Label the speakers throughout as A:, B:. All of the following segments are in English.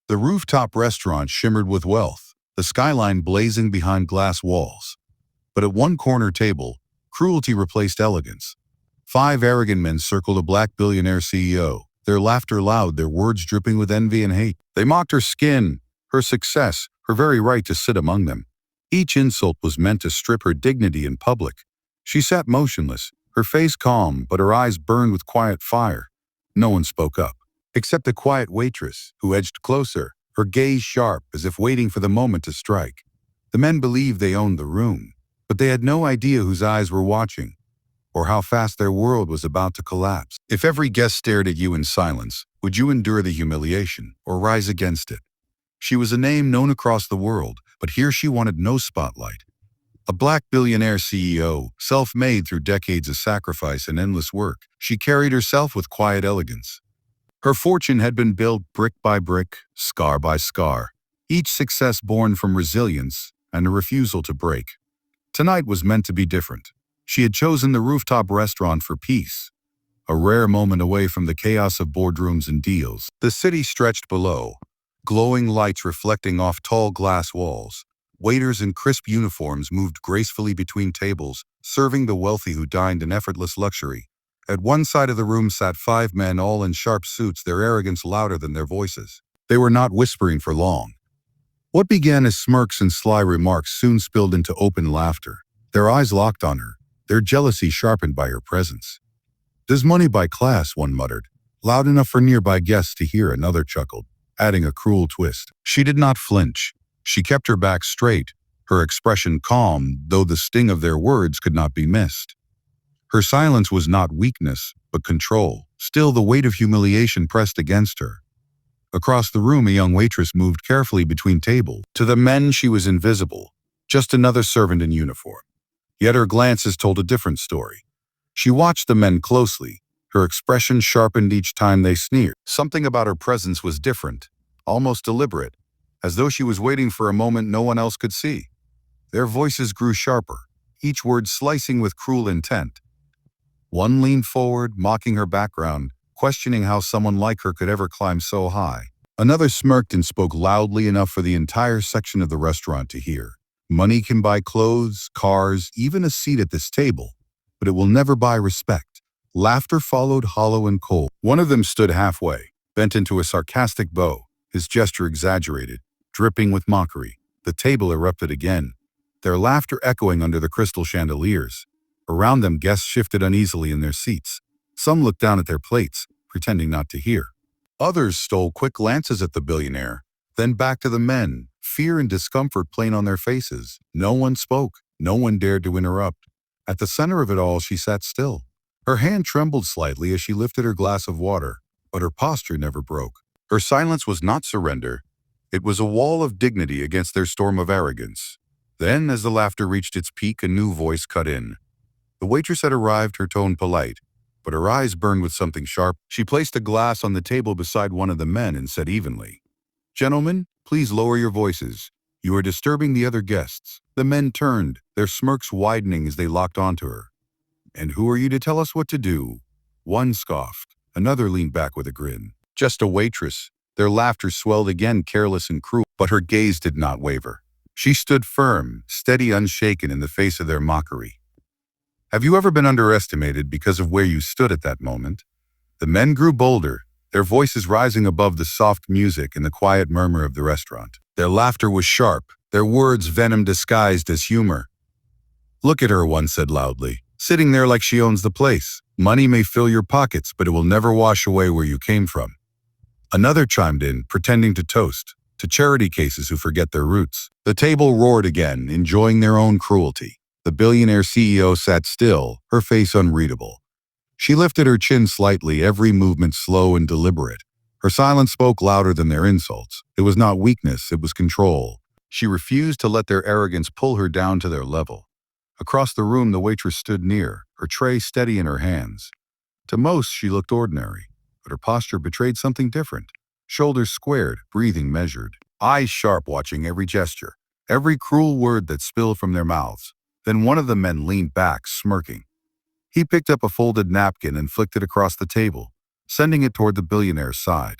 A: The rooftop restaurant shimmered with wealth, the skyline blazing behind glass walls. But at one corner table, cruelty replaced elegance. 5 arrogant men circled a black billionaire CEO, their laughter loud, their words dripping with envy and hate. They mocked her skin, her success, her very right to sit among them. Each insult was meant to strip her dignity in public. She sat motionless, her face calm, but her eyes burned with quiet fire. No one spoke up, except the quiet waitress, who edged closer, her gaze sharp as if waiting for the moment to strike. The men believed they owned the room, but they had no idea whose eyes were watching, or how fast their world was about to collapse. If every guest stared at you in silence, would you endure the humiliation or rise against it? She was a name known across the world, but here she wanted no spotlight. A black billionaire CEO, self-made through decades of sacrifice and endless work, she carried herself with quiet elegance. Her fortune had been built brick by brick, scar by scar, each success born from resilience and a refusal to break. Tonight was meant to be different. She had chosen the rooftop restaurant for peace, a rare moment away from the chaos of boardrooms and deals. The city stretched below, glowing lights reflecting off tall glass walls. Waiters in crisp uniforms moved gracefully between tables, serving the wealthy who dined in effortless luxury. At one side of the room sat 5 men, all in sharp suits, their arrogance louder than their voices. They were not whispering for long. What began as smirks and sly remarks soon spilled into open laughter. Their eyes locked on her, their jealousy sharpened by her presence. "Does money buy class?" one muttered, loud enough for nearby guests to hear. Another chuckled, adding a cruel twist. She did not flinch. She kept her back straight, her expression calm, though the sting of their words could not be missed. Her silence was not weakness, but control. Still, the weight of humiliation pressed against her. Across the room, a young waitress moved carefully between tables. To the men, she was invisible, just another servant in uniform. Yet her glances told a different story. She watched the men closely, her expression sharpened each time they sneered. Something about her presence was different, almost deliberate, as though she was waiting for a moment no one else could see. Their voices grew sharper, each word slicing with cruel intent. One leaned forward, mocking her background, questioning how someone like her could ever climb so high. Another smirked and spoke loudly enough for the entire section of the restaurant to hear. "Money can buy clothes, cars, even a seat at this table, but it will never buy respect." Laughter followed, hollow and cold. One of them stood halfway, bent into a sarcastic bow, his gesture exaggerated, dripping with mockery. The table erupted again, their laughter echoing under the crystal chandeliers. Around them, guests shifted uneasily in their seats. Some looked down at their plates, pretending not to hear. Others stole quick glances at the billionaire, then back to the men, fear and discomfort plain on their faces. No one spoke, no one dared to interrupt. At the center of it all, she sat still. Her hand trembled slightly as she lifted her glass of water, but her posture never broke. Her silence was not surrender. It was a wall of dignity against their storm of arrogance. Then, as the laughter reached its peak, a new voice cut in. The waitress had arrived, her tone polite, but her eyes burned with something sharp. She placed a glass on the table beside one of the men and said evenly, "Gentlemen, please lower your voices. You are disturbing the other guests." The men turned, their smirks widening as they locked onto her. "And who are you to tell us what to do?" One scoffed. Another leaned back with a grin. "Just a waitress." Their laughter swelled again, careless and cruel, but her gaze did not waver. She stood firm, steady, unshaken in the face of their mockery. Have you ever been underestimated because of where you stood at that moment? The men grew bolder, their voices rising above the soft music and the quiet murmur of the restaurant. Their laughter was sharp, their words venom disguised as humor. "Look at her," one said loudly, "sitting there like she owns the place. Money may fill your pockets, but it will never wash away where you came from." Another chimed in, pretending to toast, to charity cases who forget their roots. The table roared again, enjoying their own cruelty. The billionaire CEO sat still, her face unreadable. She lifted her chin slightly, every movement slow and deliberate. Her silence spoke louder than their insults. It was not weakness, it was control. She refused to let their arrogance pull her down to their level. Across the room, the waitress stood near, her tray steady in her hands. To most, she looked ordinary, but her posture betrayed something different. Shoulders squared, breathing measured, eyes sharp, watching every gesture, every cruel word that spilled from their mouths. Then one of the men leaned back, smirking. He picked up a folded napkin and flicked it across the table, sending it toward the billionaire's side.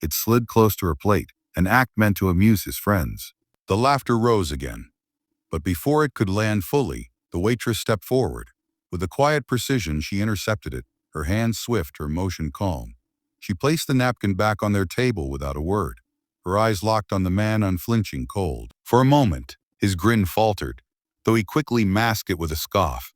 A: It slid close to her plate, an act meant to amuse his friends. The laughter rose again, but before it could land fully, the waitress stepped forward. With a quiet precision, she intercepted it, her hands swift, her motion calm. She placed the napkin back on their table without a word, her eyes locked on the man, unflinching, cold. For a moment, his grin faltered, though he quickly masked it with a scoff.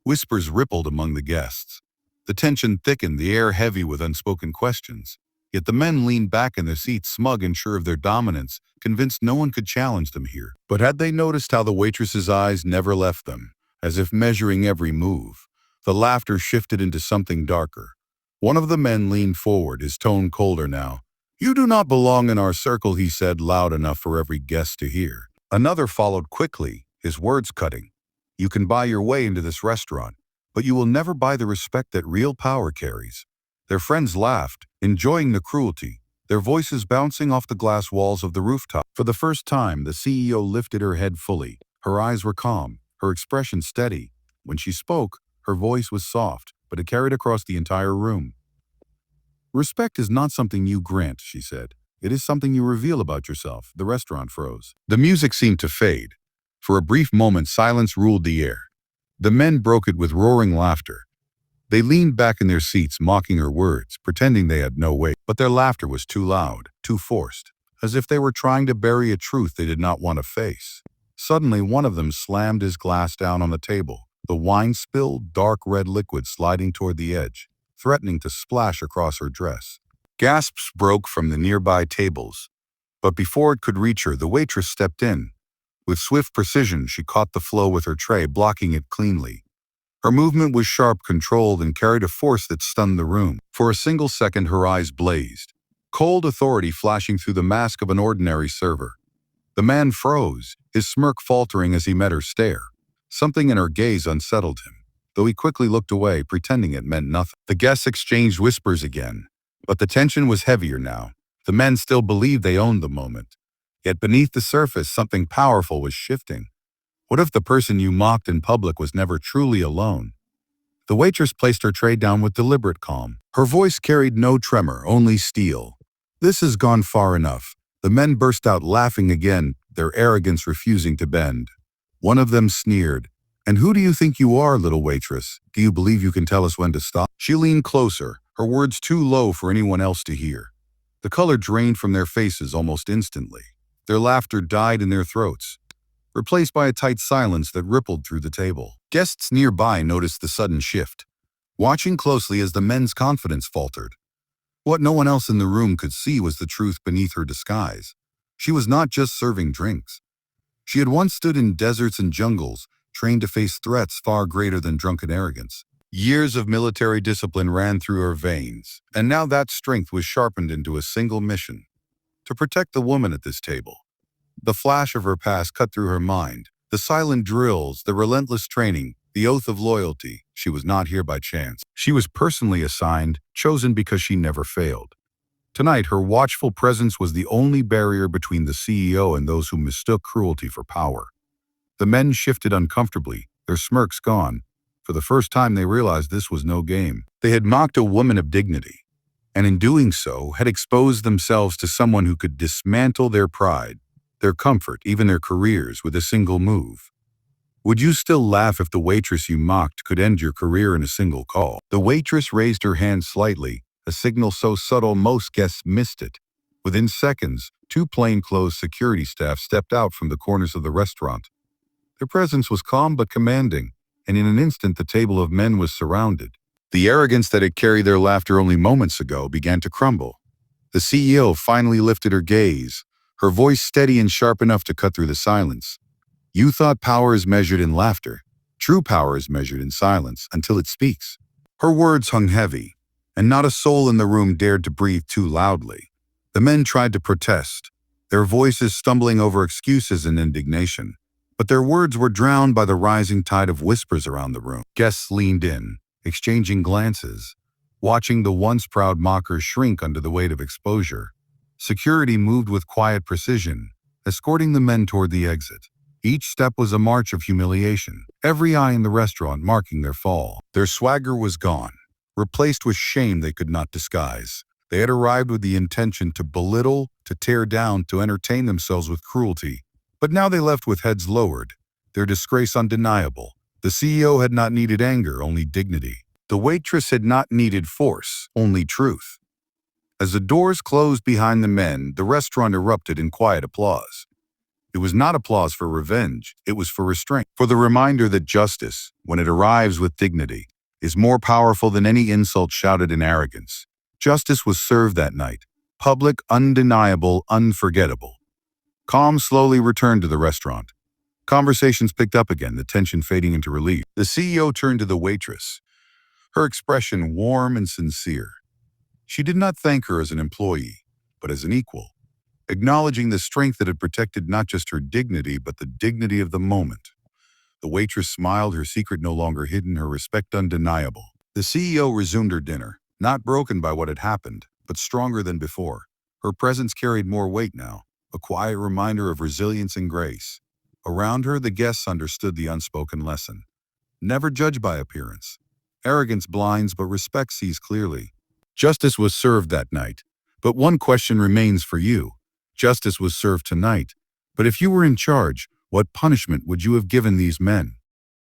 A: Whispers rippled among the guests. The tension thickened, the air heavy with unspoken questions. Yet the men leaned back in their seats, smug and sure of their dominance, convinced no one could challenge them here. But had they noticed how the waitress's eyes never left them, as if measuring every move? The laughter shifted into something darker. One of the men leaned forward, his tone colder now. "You do not belong in our circle," he said, loud enough for every guest to hear. Another followed quickly, his words cutting. "You can buy your way into this restaurant, but you will never buy the respect that real power carries." Their friends laughed, enjoying the cruelty, their voices bouncing off the glass walls of the rooftop. For the first time, the CEO lifted her head fully. Her eyes were calm, her expression steady. When she spoke, her voice was soft, but it carried across the entire room. "Respect is not something you grant," she said. "It is something you reveal about yourself." The restaurant froze. The music seemed to fade. For a brief moment, silence ruled the air. The men broke it with roaring laughter. They leaned back in their seats, mocking her words, pretending they had no weight. But their laughter was too loud, too forced, as if they were trying to bury a truth they did not want to face. Suddenly, one of them slammed his glass down on the table, the wine spilled, dark red liquid sliding toward the edge, threatening to splash across her dress. Gasps broke from the nearby tables. But before it could reach her, the waitress stepped in. With swift precision, she caught the flow with her tray, blocking it cleanly. Her movement was sharp, controlled, and carried a force that stunned the room. For a single second, her eyes blazed, cold authority flashing through the mask of an ordinary server. The man froze, his smirk faltering as he met her stare. Something in her gaze unsettled him, though he quickly looked away, pretending it meant nothing. The guests exchanged whispers again, but the tension was heavier now. The men still believed they owned the moment. Yet beneath the surface, something powerful was shifting. What if the person you mocked in public was never truly alone? The waitress placed her tray down with deliberate calm. Her voice carried no tremor, only steel. "This has gone far enough." The men burst out laughing again, their arrogance refusing to bend. One of them sneered. "And who do you think you are, little waitress? Do you believe you can tell us when to stop?" She leaned closer, her words too low for anyone else to hear. The color drained from their faces almost instantly. Their laughter died in their throats, replaced by a tight silence that rippled through the table. Guests nearby noticed the sudden shift, watching closely as the men's confidence faltered. What no one else in the room could see was the truth beneath her disguise. She was not just serving drinks. She had once stood in deserts and jungles, trained to face threats far greater than drunken arrogance. Years of military discipline ran through her veins, and now that strength was sharpened into a single mission: to protect the woman at this table. The flash of her past cut through her mind, the silent drills, the relentless training, the oath of loyalty. She was not here by chance. She was personally assigned, chosen because she never failed. Tonight, her watchful presence was the only barrier between the CEO and those who mistook cruelty for power. The men shifted uncomfortably, their smirks gone. For the first time, they realized this was no game. They had mocked a woman of dignity, and in doing so, had exposed themselves to someone who could dismantle their pride, their comfort, even their careers with a single move. Would you still laugh if the waitress you mocked could end your career in a single call? The waitress raised her hand slightly, a signal so subtle most guests missed it. Within seconds, two plainclothes security staff stepped out from the corners of the restaurant. Their presence was calm but commanding, and in an instant the table of men was surrounded. The arrogance that had carried their laughter only moments ago began to crumble. The CEO finally lifted her gaze, her voice steady and sharp enough to cut through the silence. "You thought power is measured in laughter. True power is measured in silence, until it speaks." Her words hung heavy, and not a soul in the room dared to breathe too loudly. The men tried to protest, their voices stumbling over excuses and indignation, but their words were drowned by the rising tide of whispers around the room. Guests leaned in, exchanging glances, watching the once proud mockers shrink under the weight of exposure. Security moved with quiet precision, escorting the men toward the exit. Each step was a march of humiliation, every eye in the restaurant marking their fall. Their swagger was gone, replaced with shame they could not disguise. They had arrived with the intention to belittle, to tear down, to entertain themselves with cruelty. But now they left with heads lowered, their disgrace undeniable. The CEO had not needed anger, only dignity. The waitress had not needed force, only truth. As the doors closed behind the men, the restaurant erupted in quiet applause. It was not applause for revenge, it was for restraint, for the reminder that justice, when it arrives with dignity, is more powerful than any insult shouted in arrogance. Justice was served that night, public, undeniable, unforgettable. Calm slowly returned to the restaurant. Conversations picked up again, the tension fading into relief. The CEO turned to the waitress, her expression warm and sincere. She did not thank her as an employee, but as an equal, acknowledging the strength that had protected not just her dignity, but the dignity of the moment. The waitress smiled, her secret no longer hidden, her respect undeniable. The CEO resumed her dinner, not broken by what had happened, but stronger than before. Her presence carried more weight now, a quiet reminder of resilience and grace. Around her, the guests understood the unspoken lesson. Never judge by appearance. Arrogance blinds, but respect sees clearly. Justice was served that night, but one question remains for you. Justice was served tonight, but if you were in charge, what punishment would you have given these men?